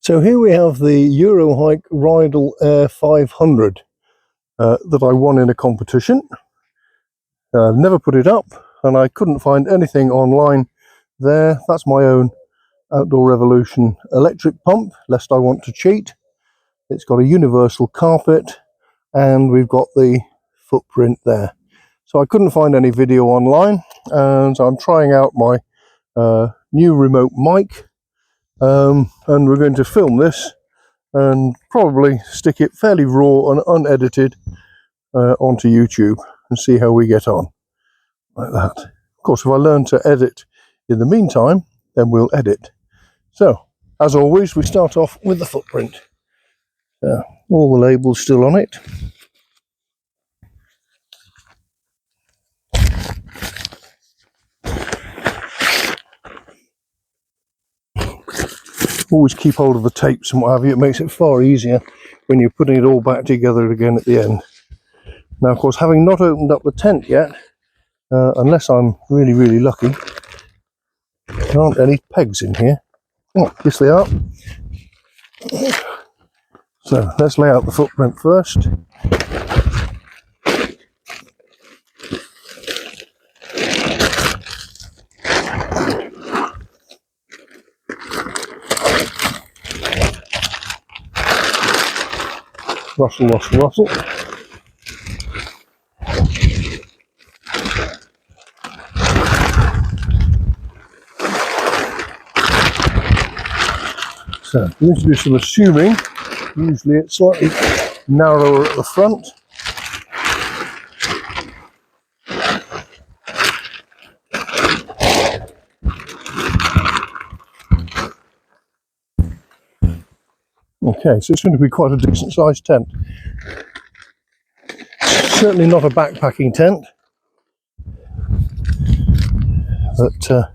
So here we have the Eurocamp Rydal Air 500 that I won in a competition. I've never put it up and I couldn't find anything online there. That's my own Outdoor Revolution electric pump, lest I want to cheat. It's got a universal carpet and we've got the footprint there. So I couldn't find any video online, and I'm trying out my new remote mic. And we're going to film this and probably stick it fairly raw and unedited onto YouTube and see how we get on like that. Of course, if I learn to edit in the meantime, then we'll edit. So as always, we start off with the footprint. All the labels still on it. Always keep hold of the tapes and what have you. It makes it far easier when you're putting it all back together again at the end. Now, of course, having not opened up the tent yet, unless I'm really lucky, there aren't any pegs in here. Oh, yes they are. So let's lay out the footprint first. Rustle, rustle, rustle. So we need to do some assuming. Usually it's slightly narrower at the front. Okay, so it's going to be quite a decent sized tent. Certainly not a backpacking tent, but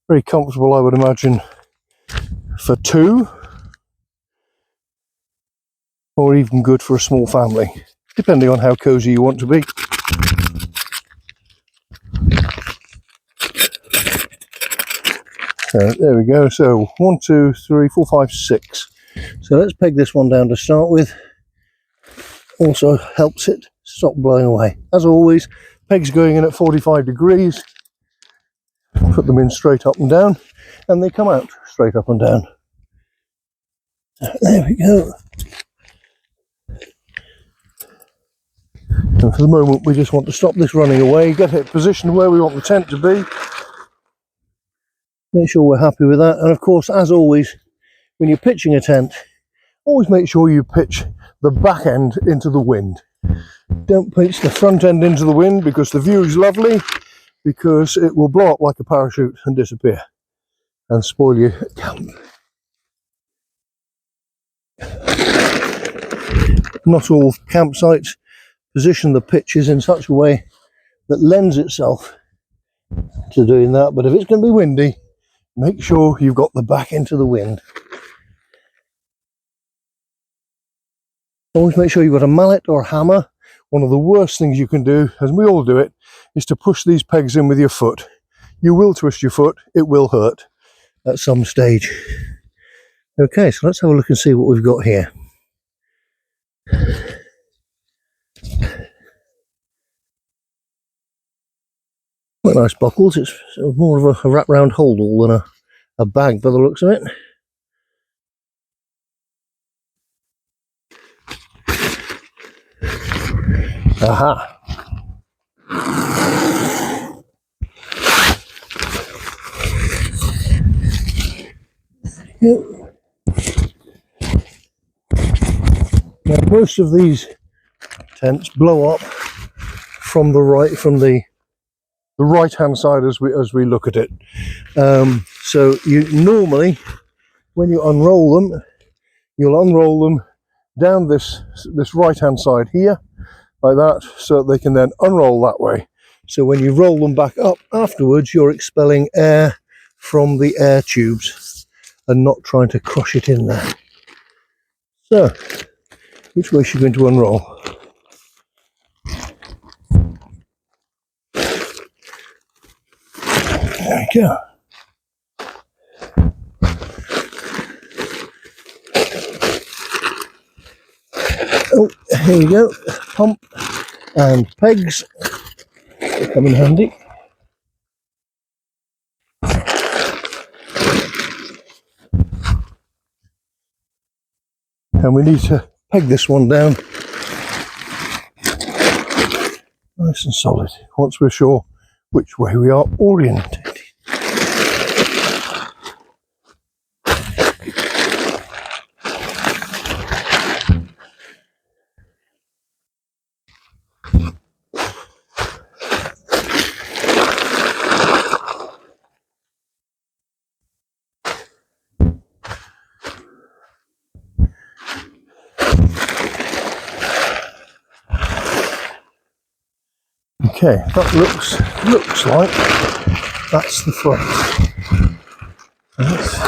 very comfortable, I would imagine, for two, or even good for a small family, depending on how cozy you want to be. So there we go. So 1, 2, 3, 4, 5, 6. So let's peg this one down to start with. Also helps it stop blowing away. As always, pegs going in at 45 degrees. Put them in straight up and down, and they come out straight up and down. There we go. And for the moment, we just want to stop this running away, get it positioned where we want the tent to be. Make sure we're happy with that. And of course, as always, when you're pitching a tent, always make sure you pitch the back end into the wind. Don't pitch the front end into the wind, because the view is lovely, because it will blow up like a parachute and disappear and spoil your camp. Not all campsites position the pitches in such a way that lends itself to doing that, but if it's going to be windy, make sure you've got the back into the wind. Always make sure you've got a mallet or a hammer. One of the worst things you can do, as we all do it, is to push these pegs in with your foot. You will twist your foot, it will hurt at some stage. Okay, so let's have a look and see what we've got here. Quite nice buckles. It's more of a wrap round holdall than a bag by the looks of it. Aha! Yep. Now, most of these tents blow up from the right hand side as we look at it. So you normally, when you unroll them, you'll unroll them down this right hand side here, like that, so they can then unroll that way. So when you roll them back up afterwards, you're expelling air from the air tubes and not trying to crush it in there. So, which way is she going to unroll? There we go. Oh, here we go. Pump and pegs. They come in handy. And we need to peg this one down nice and solid once we're sure which way we are oriented. Okay, that looks like that's the front. Let's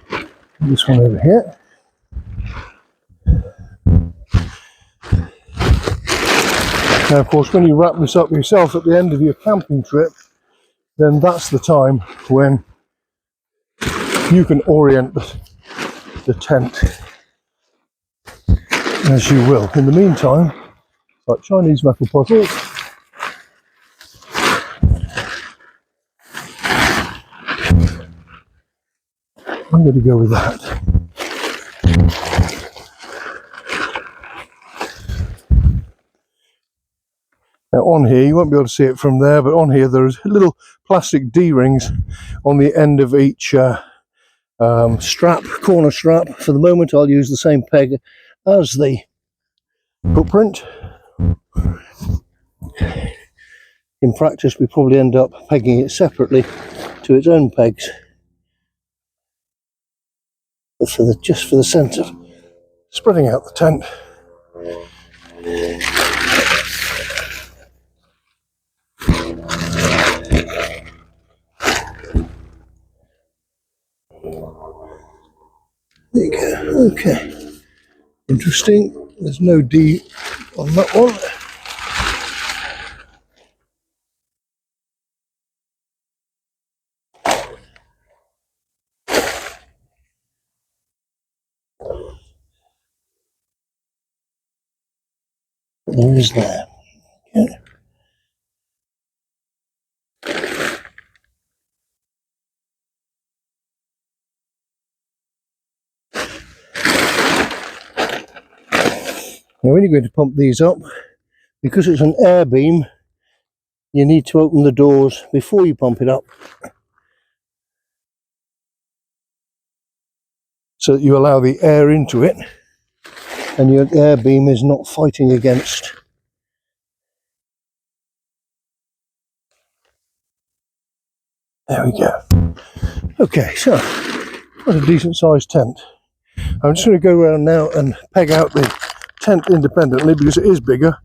put this one over here. Now, of course, when you wrap this up yourself at the end of your camping trip, then that's the time when you can orient the tent as you will. In the meantime, like Chinese metal puzzles, I'm going to go with that. Now on here, you won't be able to see it from there, but on here there's little plastic D-rings on the end of each corner strap. For the moment I'll use the same peg as the footprint. In practice we probably end up pegging it separately to its own pegs. But just for the sense of spreading out the tent. There you go. Okay. Interesting. There's no D on that one. But there is there. Okay. Now when you're going to pump these up, because it's an air beam, you need to open the doors before you pump it up, so that you allow the air into it and your air beam is not fighting against. There we go. Okay, so that's a decent sized tent. I'm just going to go around now and peg out the tent independently because it is bigger,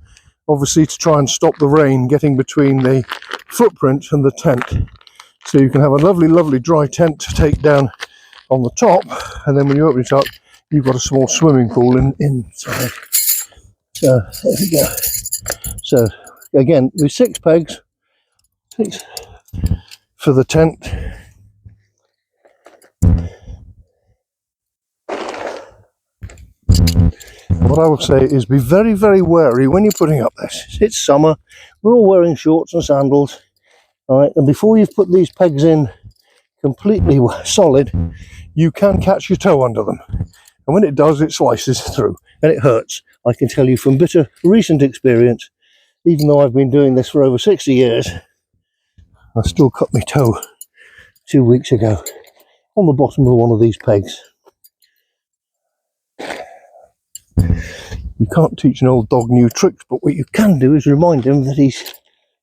obviously to try and stop the rain getting between the footprint and the tent, so you can have a lovely dry tent to take down on the top, and then when you open it up you've got a small swimming pool inside. So there we go. So again with 6 pegs, 6 for the tent. What I will say is be very wary when you're putting up this. It's summer, we're all wearing shorts and sandals, alright, and before you've put these pegs in completely solid, you can catch your toe under them, and when it does it slices through and it hurts. I can tell you from bitter recent experience, even though I've been doing this for over 60 years, I still cut my toe 2 weeks ago on the bottom of one of these pegs. You can't teach an old dog new tricks, but what you can do is remind him that he's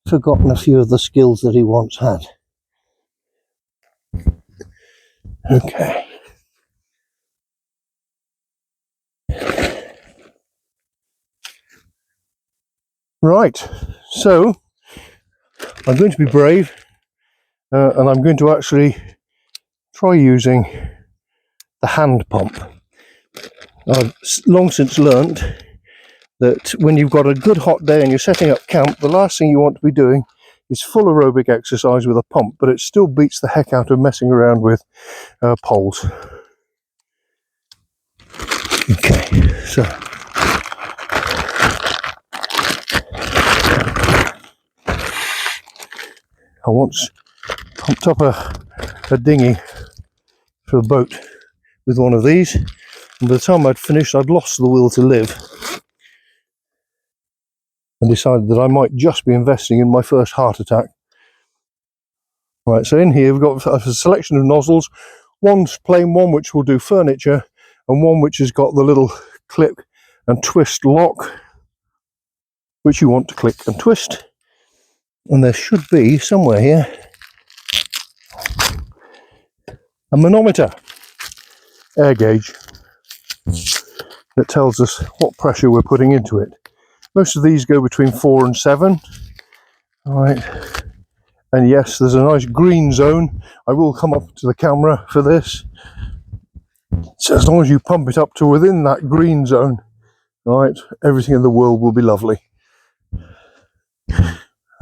forgotten a few of the skills that he once had. Okay. Right, so I'm going to be brave and I'm going to actually try using the hand pump. I've long since learnt that when you've got a good hot day and you're setting up camp, the last thing you want to be doing is full aerobic exercise with a pump, but it still beats the heck out of messing around with poles. Okay, so I once pumped up a dinghy for a boat with one of these, and by the time I'd finished, I'd lost the will to live and decided that I might just be investing in my first heart attack. Right, so in here we've got a selection of nozzles. One's plain one which will do furniture, and one which has got the little clip and twist lock which you want to click and twist. And there should be somewhere here a manometer, air gauge, that tells us what pressure we're putting into it. Most of these go between 4 and 7. All right, and yes, there's a nice green zone. I will come up to the camera for this. So as long as you pump it up to within that green zone, right, everything in the world will be lovely.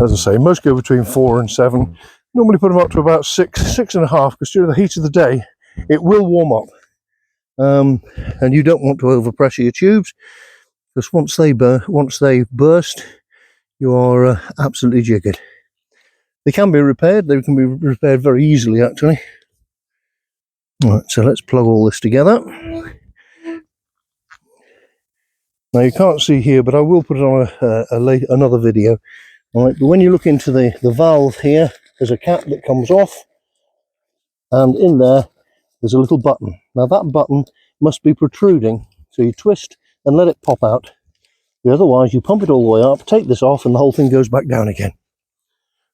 As I say, most go between 4 and 7. Normally put them up to about 6.5, because during the heat of the day, it will warm up. And you don't want to overpressure your tubes, because once they burst, you are absolutely jiggered. They can be repaired. They can be repaired very easily, actually. Right, so let's plug all this together. Now you can't see here, but I will put it on another video. All right, but when you look into the valve here, there's a cap that comes off, and in there's a little button. Now that button must be protruding, so you twist and let it pop out. Otherwise, you pump it all the way up, take this off, and the whole thing goes back down again.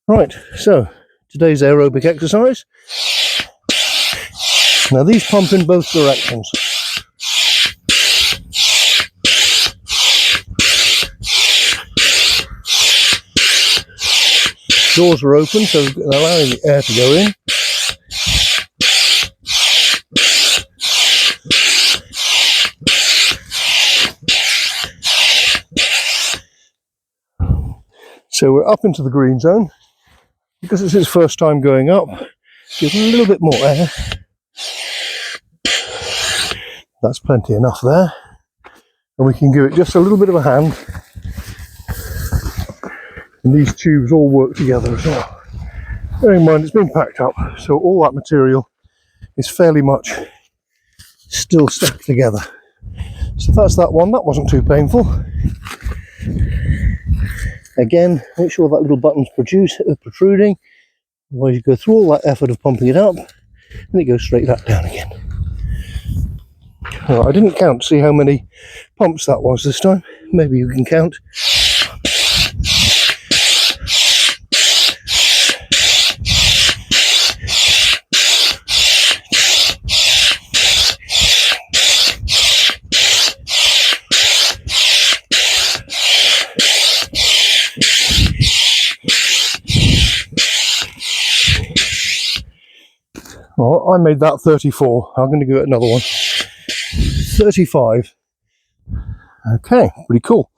Right, so today's aerobic exercise. Now these pump in both directions. Doors are open, so allowing the air to go in. So we're up into the green zone. Because it's its first time going up, give it a little bit more air. That's plenty enough there. And we can give it just a little bit of a hand. And these tubes all work together as well. Bearing in mind it's been packed up, so all that material is fairly much still stuck together. So that's that one. That wasn't too painful. Again, make sure that little button's protruding. Otherwise you go through all that effort of pumping it up, and it goes straight back down again. Right, I didn't count to see how many pumps that was this time. Maybe you can count. Well, I made that 34. I'm going to give it another one. 35. Okay, pretty cool.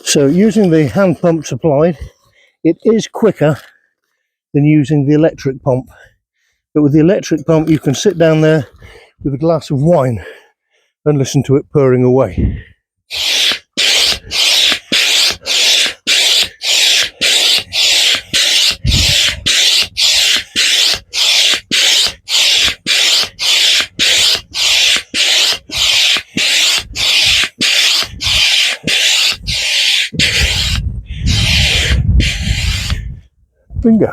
So using the hand pump supplied, it is quicker than using the electric pump. But with the electric pump, you can sit down there with a glass of wine and listen to it purring away. Bingo.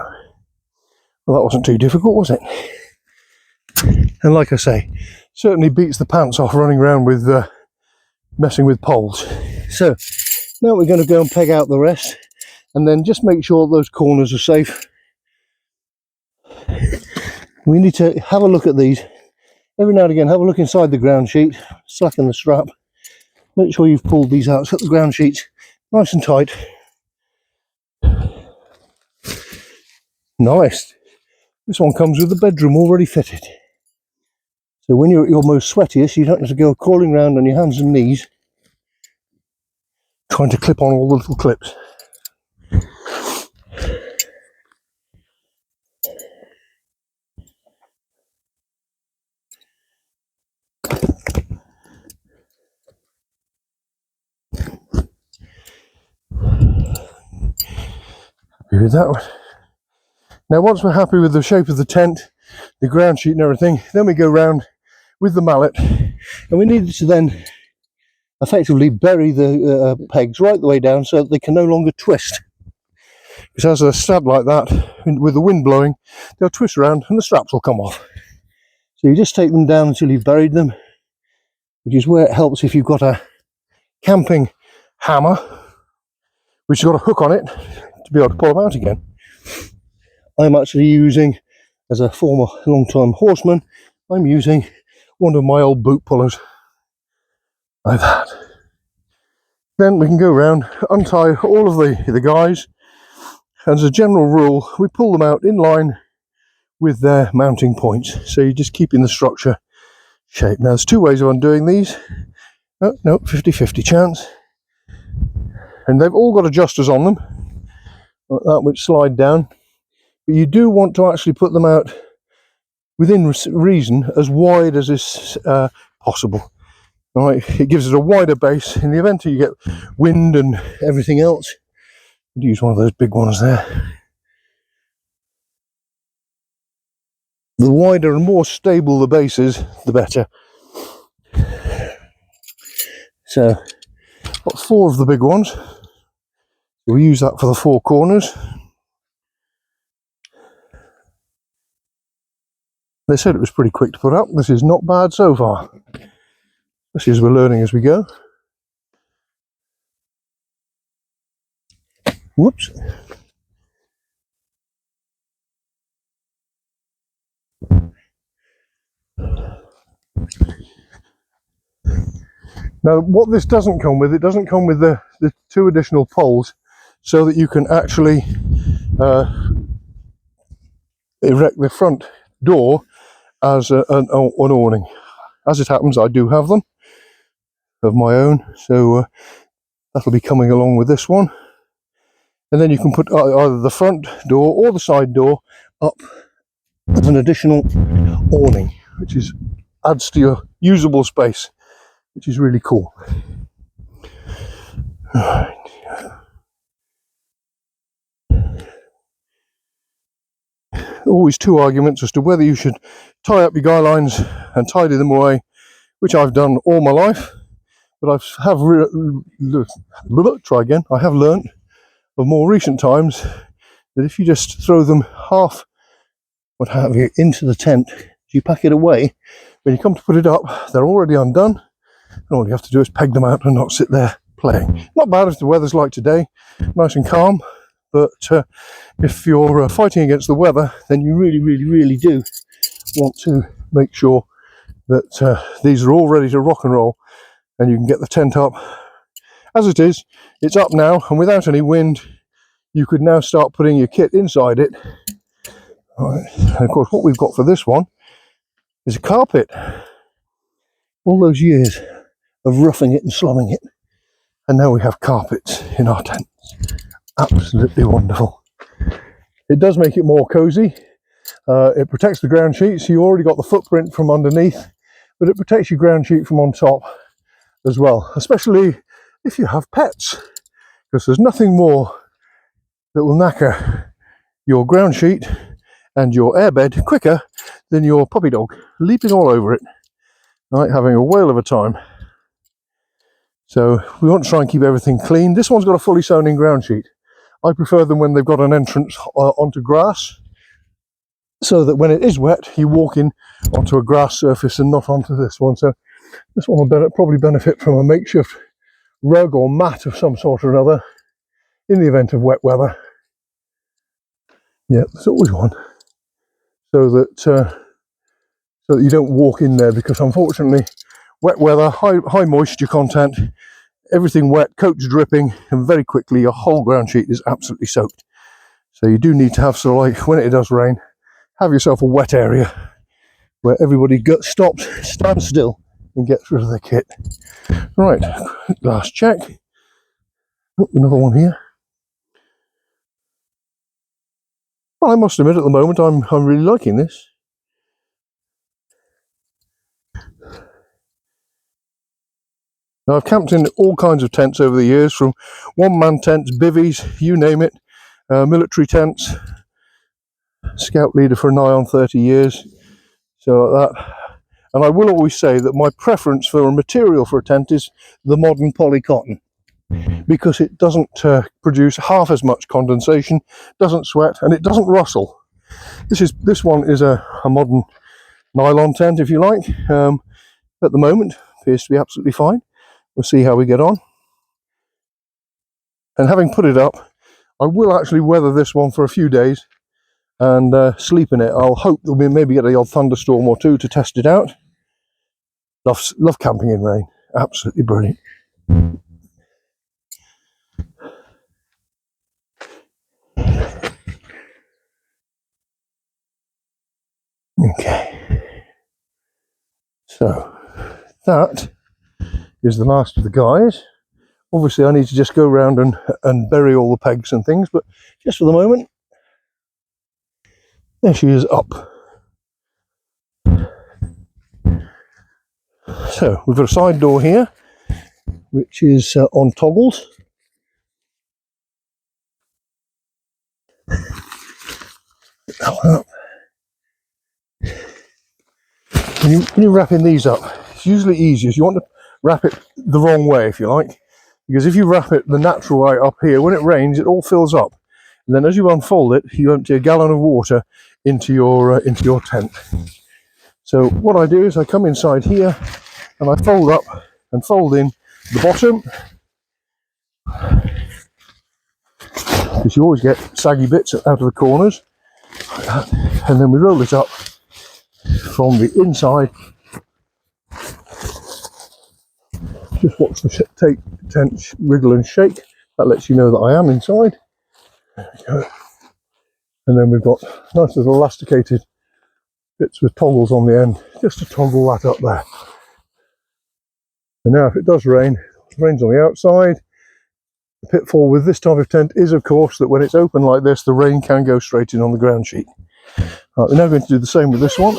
Well, that wasn't too difficult, was it? And like I say, certainly beats the pants off running around with messing with poles. So now we're going to go and peg out the rest, and then just make sure those corners are safe. We need to have a look at these every now and again. Have a look inside the ground sheet, slacken the strap, make sure you've pulled these out, set the ground sheets nice and tight. Nice. This one comes with the bedroom already fitted. So when you're at your most sweatiest, you don't have to go crawling around on your hands and knees trying to clip on all the little clips. Do that one. Now once we're happy with the shape of the tent, the ground sheet and everything, then we go round with the mallet, and we need to then effectively bury the pegs right the way down so that they can no longer twist. Because as they're stabbed like that, with the wind blowing, they'll twist around and the straps will come off. So you just take them down until you've buried them, which is where it helps if you've got a camping hammer, which has got a hook on it to be able to pull them out again. I'm actually using, as a former long-time horseman, I'm using one of my old boot pullers, like that. Then we can go around, untie all of the guys, and as a general rule, we pull them out in line with their mounting points. So you're just keeping the structure shape. Now there's two ways of undoing these. Oh, no, 50-50 chance. And they've all got adjusters on them, like that, which slide down. But you do want to actually put them out within reason, as wide as is possible. Right, it gives it a wider base in the event you get wind and everything else. I'd use one of those big ones there. The wider and more stable the base is, the better. So, got 4 of the big ones. We use that for the 4 corners. They said it was pretty quick to put up. This is not bad so far. Especially as we're learning as we go. Whoops. Now what this doesn't come with, it doesn't come with the 2 additional poles so that you can actually erect the front door as an awning. As it happens, I do have them of my own, so that'll be coming along with this one. And then you can put either the front door or the side door up as an additional awning, which adds to your usable space, which is really cool. Right. Always 2 arguments as to whether you should tie up your guy lines and tidy them away, which I've done all my life, but I have learnt of more recent times that if you just throw them half, what have you, into the tent, you pack it away, when you come to put it up, they're already undone, and all you have to do is peg them out and not sit there playing. Not bad if the weather's like today, nice and calm, but if you're fighting against the weather, then you really do want to make sure that these are all ready to rock and roll, and you can get the tent up. As it is, it's up now, and without any wind, you could now start putting your kit inside it. All right. And of course, what we've got for this one is a carpet. All those years of roughing it and slumming it, and now we have carpets in our tents. Absolutely wonderful. It does make it more cozy. It protects the ground sheet, so you already got the footprint from underneath, but it protects your ground sheet from on top as well, especially if you have pets, because there's nothing more that will knacker your ground sheet and your airbed quicker than your puppy dog leaping all over it, right, having a whale of a time. So we want to try and keep everything clean. This one's got a fully sewn in ground sheet. I prefer them when they've got an entrance onto grass, so that when it is wet, you walk in onto a grass surface and not onto this one. So this one will probably benefit from a makeshift rug or mat of some sort or another in the event of wet weather. Yeah, there's always one, so that you don't walk in there, because unfortunately, wet weather, high moisture content, everything wet, coats dripping, and very quickly your whole ground sheet is absolutely soaked. So you do need to have, sort of like when it does rain, have yourself a wet area where everybody stops, stands still, and gets rid of their kit. Right, last check. Oh, another one here. Well, I must admit, at the moment, I'm really liking this. Now, I've camped in all kinds of tents over the years, from one-man tents, bivvies, you name it, military tents, scout leader for nigh on 30 years, so like that. And I will always say that my preference for a material for a tent is the modern poly cotton, because it doesn't produce half as much condensation, doesn't sweat, and it doesn't rustle. This one is a modern nylon tent, if you like. At the moment, appears to be absolutely fine. We'll see how we get on. And having put it up, I will actually weather this one for a few days and sleep in it. I'll hope that we'll maybe get a odd thunderstorm or two to test it out. Love camping in rain. Absolutely brilliant. Okay. So that is the last of the guys. Obviously I need to just go around and bury all the pegs and things, but just for the moment, there she is up. So we've got a side door here, which is on toggles. When you're wrapping these up, it's usually easiest. You want to wrap it the wrong way, if you like, because if you wrap it the natural way up here, when it rains, it all fills up. And then as you unfold it, you empty a gallon of water into your tent. So what I do is I come inside here and I fold up and fold in the bottom, because you always get saggy bits out of the corners, like that. And then we roll it up from the inside. Just watch the tent wriggle and shake. That lets you know that I am inside. There we go. And then we've got nice little elasticated bits with toggles on the end, just to toggle that up there. And now if it does rain, it rains on the outside. The pitfall with this type of tent is, of course, that when it's open like this, the rain can go straight in on the ground sheet. Right, we're now going to do the same with this one.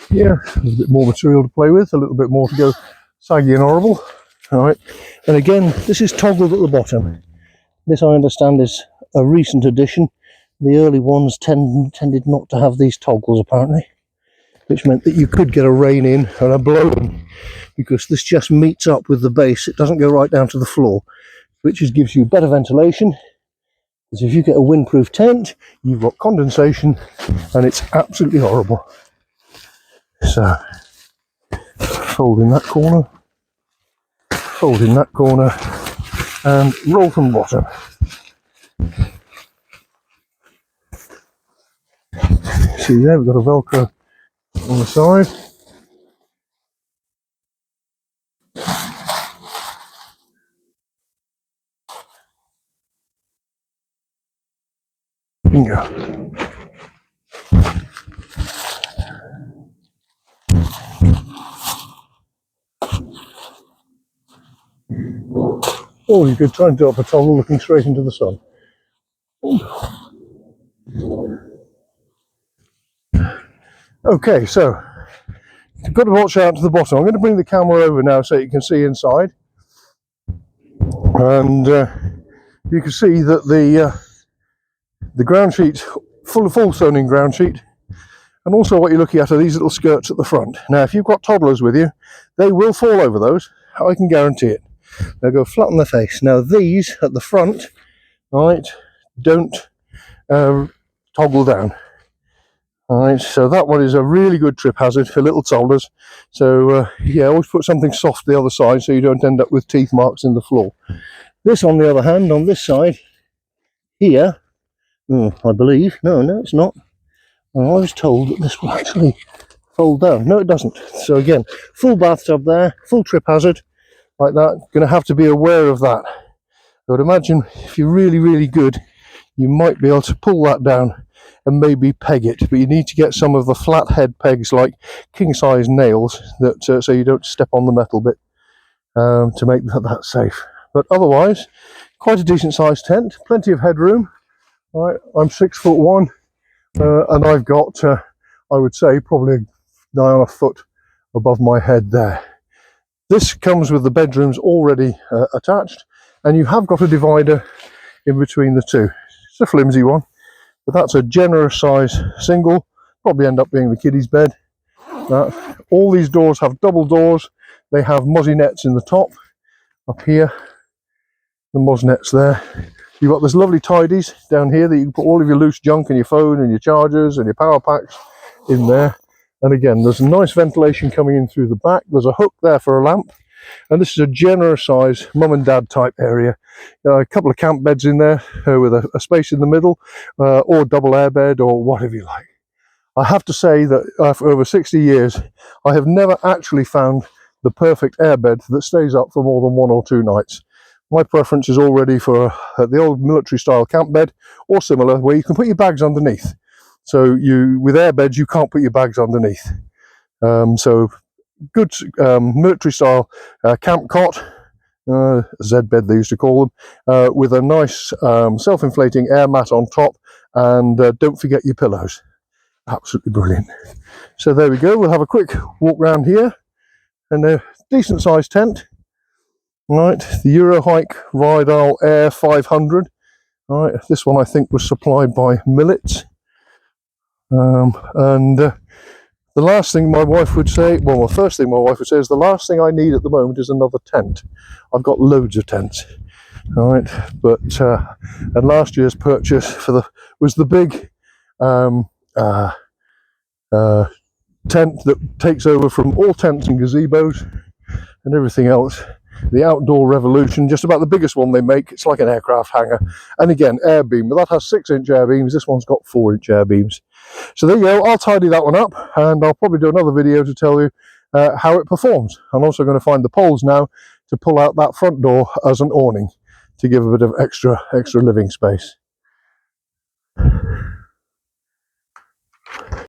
Yeah, a little bit more material to play with, a little bit more to go saggy and horrible. All right, and again, this is toggled at the bottom. This, I understand, is a recent addition. The early ones tended not to have these toggles, apparently, which meant that you could get a rain in and a blow in, because this just meets up with the base. It doesn't go right down to the floor, which gives you better ventilation. Because if you get a windproof tent, you've got condensation, and it's absolutely horrible. So, fold in that corner, and roll from the bottom. See there, we've got a Velcro on the side. Bingo. Or you could try and do up a toggle looking straight into the sun. Okay, so you've got to watch out to the bottom. I'm going to bring the camera over now so you can see inside. And you can see that the ground sheet, full soning ground sheet, and also what you're looking at are these little skirts at the front. Now, if you've got toddlers with you, they will fall over those. I can guarantee it. They'll go flat on their face. Now, these at the front, right, don't toggle down. All right, so that one is a really good trip hazard for little toddlers. So yeah, always put something soft the other side so you don't end up with teeth marks in the floor. This, on the other hand, on this side here, I believe, no, it's not. I was told that this will actually fold down. No, it doesn't. So again, full bathtub there, full trip hazard, like that. Going to have to be aware of that. I would imagine if you're really, really good, you might be able to pull that down and maybe peg it, but you need to get some of the flat head pegs, like king size nails, that so you don't step on the metal bit, to make that safe. But otherwise, quite a decent sized tent, plenty of headroom. Right, I'm 6'1", and I've got, I would say, probably nigh on a foot above my head there. This comes with the bedrooms already attached, and you have got a divider in between the two. It's a flimsy one, but that's a generous size single. Probably end up being the kiddie's bed. All these doors have double doors. They have mozzie nets in the top. Up here, the moz nets there. You've got this lovely tidies down here that you can put all of your loose junk and your phone and your chargers and your power packs in there. And again, there's a nice ventilation coming in through the back. There's a hook there for a lamp. And this is a generous size mum and dad type area. A couple of camp beds in there with a space in the middle, or double air bed, or whatever you like. I have to say that for over 60 years, I have never actually found the perfect airbed that stays up for more than 1 or 2 nights. My preference is already for the old military style camp bed or similar, where you can put your bags underneath. So with airbeds, you can't put your bags underneath. So good military style camp cot, Z bed they used to call them, with a nice self-inflating air mat on top, and don't forget your pillows. Absolutely brilliant. So there we go. We'll have a quick walk around here, and a decent sized tent. Right, the Eurocamp Rydal Air 500. Right, this one I think was supplied by Millets. The last thing my wife would say, well, the first thing my wife would say is the last thing I need at the moment is another tent. I've got loads of tents. All right, but and last year's purchase was the big tent that takes over from all tents and gazebos and everything else. The Outdoor Revolution, just about the biggest one they make. It's like an aircraft hangar, and again, air beam, but that has 6-inch air beams. This one's got 4-inch air beams. So there you go. I'll tidy that one up, and I'll probably do another video to tell you how it performs. I'm also going to find the poles now to pull out that front door as an awning to give a bit of extra living space.